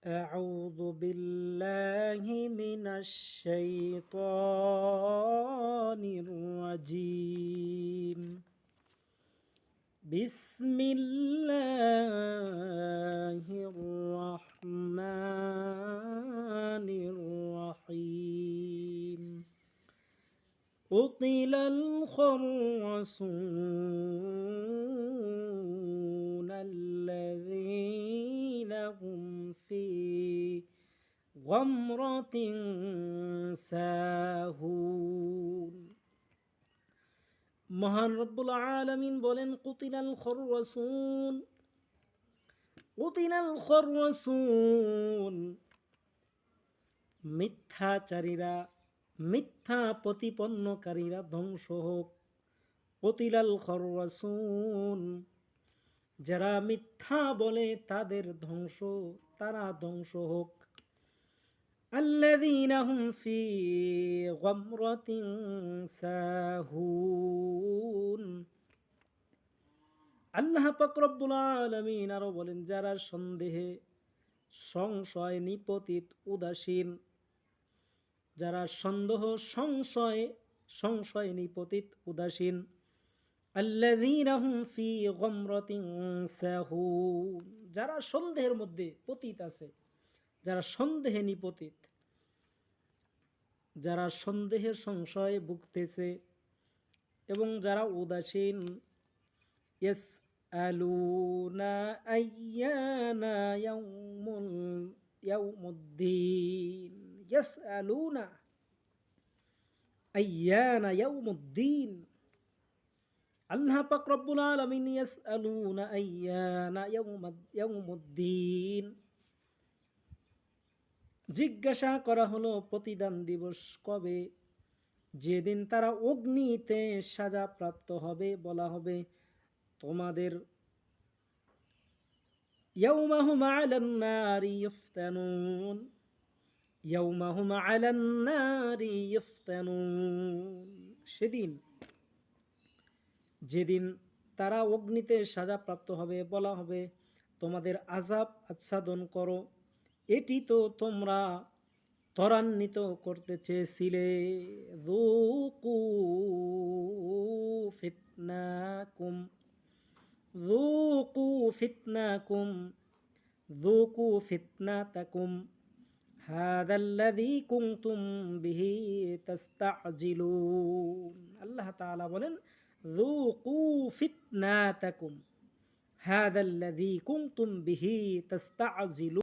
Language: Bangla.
أعوذ بالله من الشيطان الرجيم بسم الله الرحمن الرحيم قتل الخرصون الذين هم في غمرة ساهون মহান রব্বুল আলামিন বলেন কুতিলাল খররাসুন মিথ্যাচারীরা মিথ্যা প্রতিপন্নকারীরা ধ্বংস হোক। কুতিলাল খররাসুন যারা মিথ্যা বলে তাদের ধ্বংস, তারা ধ্বংস হোক। আল্লাযীনা হুম ফী গামরাতিন সাহুন আল্লাহ পাক রব্বুল আলামিন আরো বলেন যারা সন্দেহে সংশয় নিপতিত উদাসীন, যারা সন্দেহ সংশয় নিপতিত উদাসীন। আল্লাযীনা হুম ফী গামরাতিন সাহুন যারা সন্দেহের মধ্যে পতিত আছে, যারা সন্দেহে নিপতিত, যারা সন্দেহের সংশয়ে ভুগতেছে এবং যারা উদাসীন। ইয়াসআলুনা আইয়ানা ইয়াউমুদ্দিন ইয়াসআলুনা আইয়ানা ইয়াউমুদ্দিন আল্লাহ পাক রব্বুল আলামিন ইয়াসআলুনা আইয়ানা ইয়াউমুদ্দিন জিজ্ঞাসা করা হলো প্রতিদান দিবস কবে, যেদিন তারা অগ্নিতে সাজা প্রাপ্ত হবে। বলা হবে তোমাদের ইয়াউমাহুম আলান নারি ইফতানুন ইয়াউমাহুম আলান নারি ইফতানুন সেদিন যেদিন তারা অগ্নিতে সাজা প্রাপ্ত হবে বলা হবে তোমাদের আযাব আচ্ছাদন করো, এটি তো তোমরা ত্বরান্বিত করতে চেয়েছিলে। যুকু ফিতনাকুম যুকু ফিতনাকুম যুকু ফিতনাতাকুম হাযাল্লাযী কুনতুম বিহি তাস্তা'জিলুন আল্লাহ তাআলা বলেন যুকু ফিতনাতাকুম হাযাল্লাযী কুনতুম বিহি তাস্তা'জিলুন।